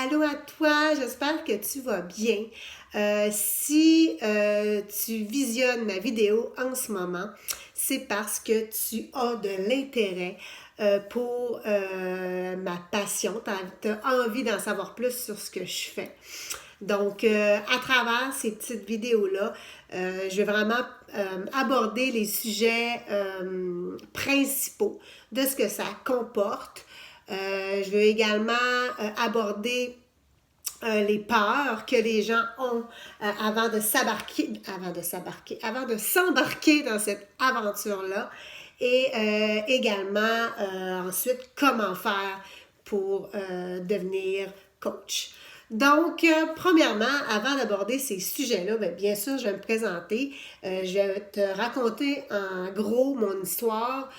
Allô à toi, j'espère que tu vas bien. Si tu visionnes ma vidéo en ce moment, c'est parce que tu as de l'intérêt pour ma passion. Tu as envie d'en savoir plus sur ce que je fais. Donc, à travers ces petites vidéos-là, je vais vraiment aborder les sujets principaux de ce que ça comporte. Je veux également aborder les peurs que les gens ont avant de s'embarquer dans cette aventure-là. Et également, ensuite, comment faire pour devenir coach. Donc, premièrement, avant d'aborder ces sujets-là, bien sûr, je vais me présenter. Je vais te raconter en gros mon histoire.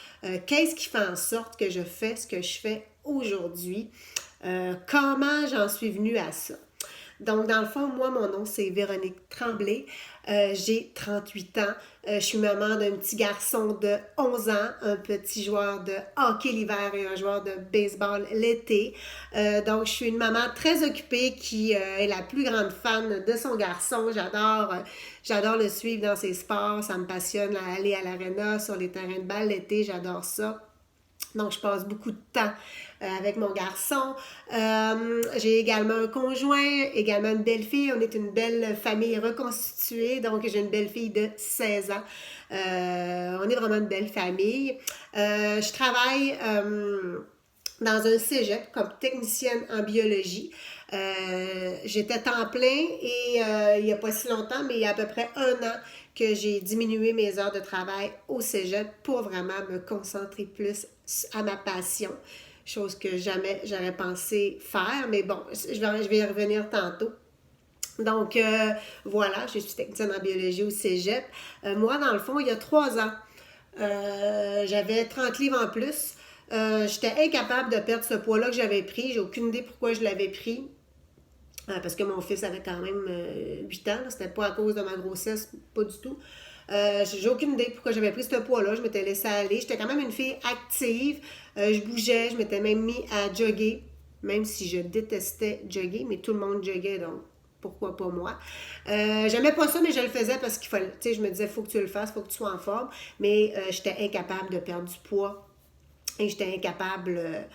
Qu'est-ce qui fait en sorte que je fais ce que je fais aujourd'hui? Comment j'en suis venue à ça? Donc, dans le fond, moi, mon nom, c'est Véronique Tremblay. J'ai 38 ans. Je suis maman d'un petit garçon de 11 ans, un petit joueur de hockey l'hiver et un joueur de baseball l'été. Donc, je suis une maman très occupée qui est la plus grande fan de son garçon. J'adore le suivre dans ses sports. Ça me passionne aller à l'aréna, sur les terrains de balle l'été. J'adore ça. Donc, je passe beaucoup de temps avec mon garçon. J'ai également un conjoint, également une belle-fille. On est une belle famille reconstituée. Donc, j'ai une belle-fille de 16 ans. On est vraiment une belle famille. Je travaille dans un cégep comme technicienne en biologie. J'étais temps plein et il n'y a pas si longtemps, mais il y a à peu près 1 an que j'ai diminué mes heures de travail au cégep pour vraiment me concentrer plus à ma passion, chose que jamais j'aurais pensé faire, mais bon, je vais y revenir tantôt. Donc, voilà, je suis technicienne en biologie au cégep. Moi, dans le fond, il y a 3 ans, j'avais 30 livres en plus. J'étais incapable de perdre ce poids-là que j'avais pris. J'ai aucune idée pourquoi je l'avais pris. Parce que mon fils avait quand même 8 ans. C'était pas à cause de ma grossesse, pas du tout. J'ai aucune idée pourquoi j'avais pris ce poids-là. Je m'étais laissée aller. J'étais quand même une fille active. Je bougeais. Je m'étais même mis à jogger. Même si je détestais jogger, mais tout le monde joguait, donc pourquoi pas moi. J'aimais pas ça, mais je le faisais parce qu'il fallait. Tu sais, je me disais, faut que tu le fasses, faut que tu sois en forme. Mais j'étais incapable de perdre du poids. Et j'étais incapable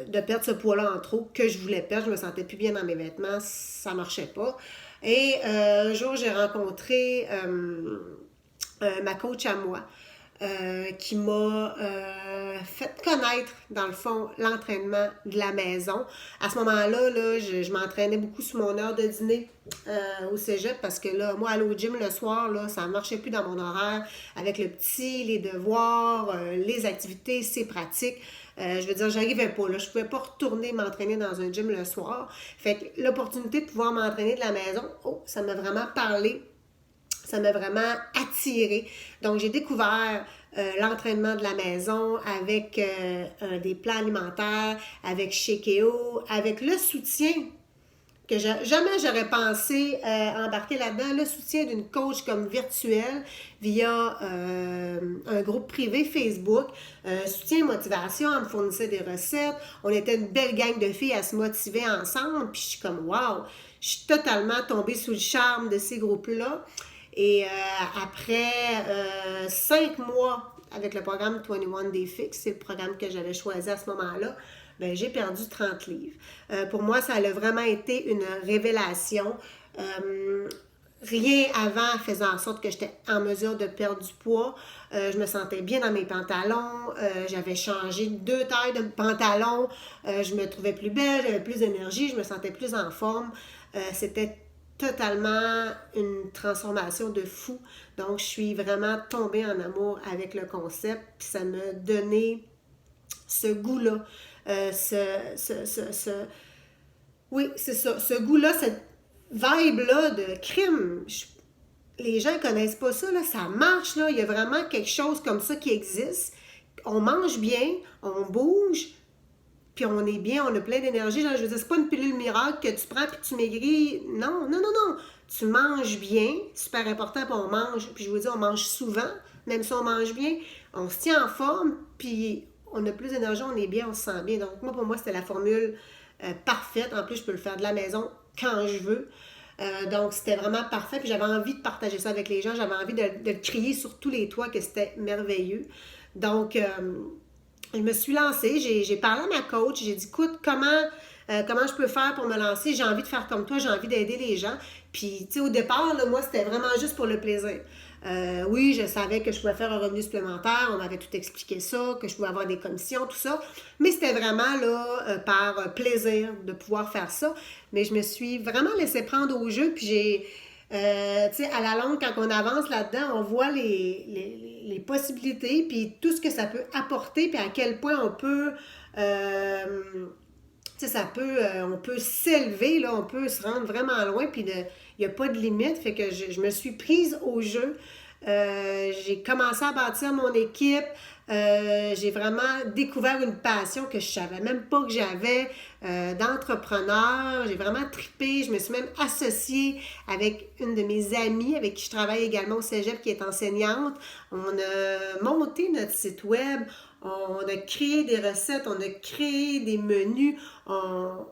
de perdre ce poids-là en trop que je voulais perdre. Je me sentais plus bien dans mes vêtements, ça marchait pas. Et un jour, j'ai rencontré ma coach à moi qui m'a fait connaître, dans le fond, l'entraînement de la maison. À ce moment-là, je m'entraînais beaucoup sur mon heure de dîner au cégep parce que là, moi, aller au gym le soir, là, ça ne marchait plus dans mon horaire avec le petit, les devoirs, les activités, c'est pratique. Je veux dire, j'arrivais pas, là. Je pouvais pas retourner m'entraîner dans un gym le soir. Fait que l'opportunité de pouvoir m'entraîner de la maison, ça m'a vraiment parlé. Ça m'a vraiment attirée. Donc, j'ai découvert l'entraînement de la maison avec des plans alimentaires, avec Shake.io, avec le soutien que jamais j'aurais pensé embarquer là-dedans, le soutien d'une coach comme virtuelle via un groupe privé Facebook, soutien et motivation, elle me fournissait des recettes, on était une belle gang de filles à se motiver ensemble, puis je suis comme wow, je suis totalement tombée sous le charme de ces groupes-là. Et après 5 mois avec le programme 21 Day Fix, c'est le programme que j'avais choisi à ce moment-là, ben, j'ai perdu 30 livres. Pour moi, ça a vraiment été une révélation. Rien avant faisait en sorte que j'étais en mesure de perdre du poids. Je me sentais bien dans mes pantalons. J'avais changé 2 tailles de pantalons. Je me trouvais plus belle, j'avais plus d'énergie, je me sentais plus en forme. C'était totalement une transformation de fou. Donc, je suis vraiment tombée en amour avec le concept. Puis ça m'a donné ce goût-là. Oui, c'est ça. Ce goût-là, cette vibe-là de crime. Les gens ne connaissent pas ça, là, ça marche, là. Il y a vraiment quelque chose comme ça qui existe. On mange bien, on bouge, puis on est bien, on a plein d'énergie. Genre, je veux dire, c'est pas une pilule miracle que tu prends puis tu maigris. Non, non, non, non. Tu manges bien, super important, puis on mange. Puis je vous dis, on mange souvent, même si on mange bien. On se tient en forme, puis on a plus d'énergie, on est bien, on se sent bien. Donc, moi, pour moi, c'était la formule parfaite. En plus, je peux le faire de la maison quand je veux. Donc, c'était vraiment parfait. Puis j'avais envie de partager ça avec les gens. J'avais envie de le crier sur tous les toits que c'était merveilleux. Donc, je me suis lancée. J'ai parlé à ma coach. J'ai dit, écoute, comment je peux faire pour me lancer? J'ai envie de faire comme toi. J'ai envie d'aider les gens. Puis, tu sais, au départ, là, moi, c'était vraiment juste pour le plaisir. Oui, je savais que je pouvais faire un revenu supplémentaire, on m'avait tout expliqué ça, que je pouvais avoir des commissions, tout ça, mais c'était vraiment là par plaisir de pouvoir faire ça, mais je me suis vraiment laissée prendre au jeu, puis j'ai, tu sais, à la longue, quand on avance là-dedans, on voit les possibilités, puis tout ce que ça peut apporter, puis à quel point on peut... tu sais, on peut s'élever, là, on peut se rendre vraiment loin, puis il n'y a pas de limite. Fait que je me suis prise au jeu. J'ai commencé à bâtir mon équipe. J'ai vraiment découvert une passion que je ne savais même pas que j'avais d'entrepreneur. J'ai vraiment trippé. Je me suis même associée avec une de mes amies avec qui je travaille également au cégep qui est enseignante. On a monté notre site web. On a créé des recettes, on a créé des menus, on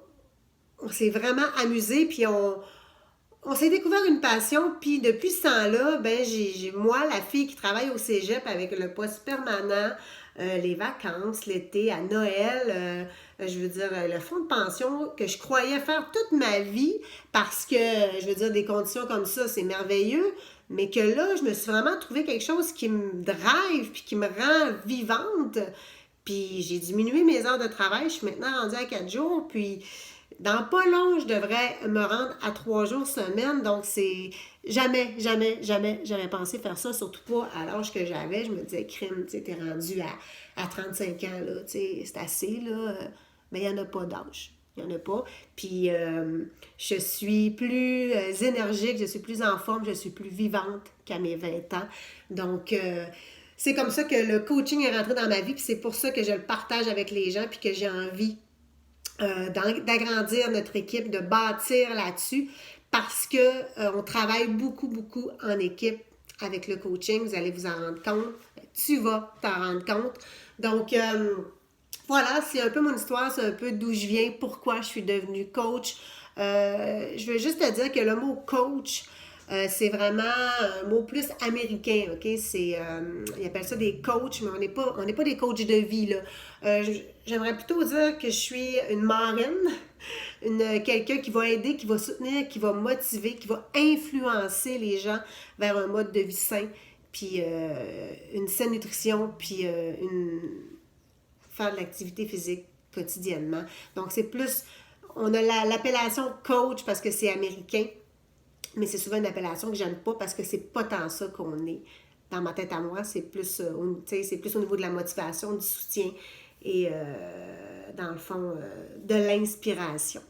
s'est vraiment amusé, puis on s'est découvert une passion, puis depuis ce temps-là, ben j'ai moi, la fille qui travaille au cégep avec le poste permanent, les vacances, l'été, à Noël, je veux dire, le fonds de pension que je croyais faire toute ma vie, parce que, je veux dire, des conditions comme ça, c'est merveilleux, mais que là, je me suis vraiment trouvé quelque chose qui me drive, puis qui me rend vivante. Puis j'ai diminué mes heures de travail, je suis maintenant rendue à 4 jours, puis dans pas long, je devrais me rendre à 3 jours semaine, donc c'est jamais, jamais, jamais, j'aurais pensé faire ça, surtout pas à l'âge que j'avais. Je me disais, crime, tu sais, t'es rendu à 35 ans, là, tu sais, c'est assez, là, mais il n'y en a pas d'âge. Il n'y en a pas. Puis, je suis plus énergique, je suis plus en forme, je suis plus vivante qu'à mes 20 ans. Donc, c'est comme ça que le coaching est rentré dans ma vie, puis c'est pour ça que je le partage avec les gens, puis que j'ai envie d'agrandir notre équipe, de bâtir là-dessus, parce que on travaille beaucoup, beaucoup en équipe avec le coaching. Vous allez vous en rendre compte. Tu vas t'en rendre compte. Donc, voilà, c'est un peu mon histoire, c'est un peu d'où je viens, pourquoi je suis devenue coach. Je veux juste te dire que le mot coach, c'est vraiment un mot plus américain, OK? Ils appellent ça des coachs, mais on n'est pas des coachs de vie, là. J'aimerais plutôt dire que je suis une marraine, quelqu'un qui va aider, qui va soutenir, qui va motiver, qui va influencer les gens vers un mode de vie sain, puis une saine nutrition, puis faire de l'activité physique quotidiennement. Donc, c'est plus, on a l'appellation coach parce que c'est américain, mais c'est souvent une appellation que j'aime pas parce que c'est pas tant ça qu'on est. Dans ma tête à moi, c'est plus, c'est plus au niveau de la motivation, du soutien et, dans le fond, de l'inspiration.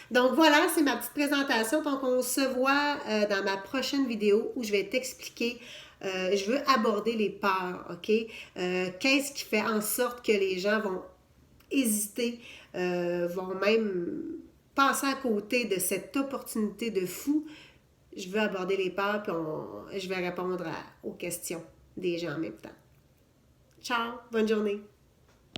Donc voilà, c'est ma petite présentation. Donc on se voit dans ma prochaine vidéo où je vais t'expliquer, je veux aborder les peurs, OK? Qu'est-ce qui fait en sorte que les gens vont hésiter, vont même passer à côté de cette opportunité de fou. Je veux aborder les peurs, puis je vais répondre aux questions des gens en même temps. Ciao, bonne journée!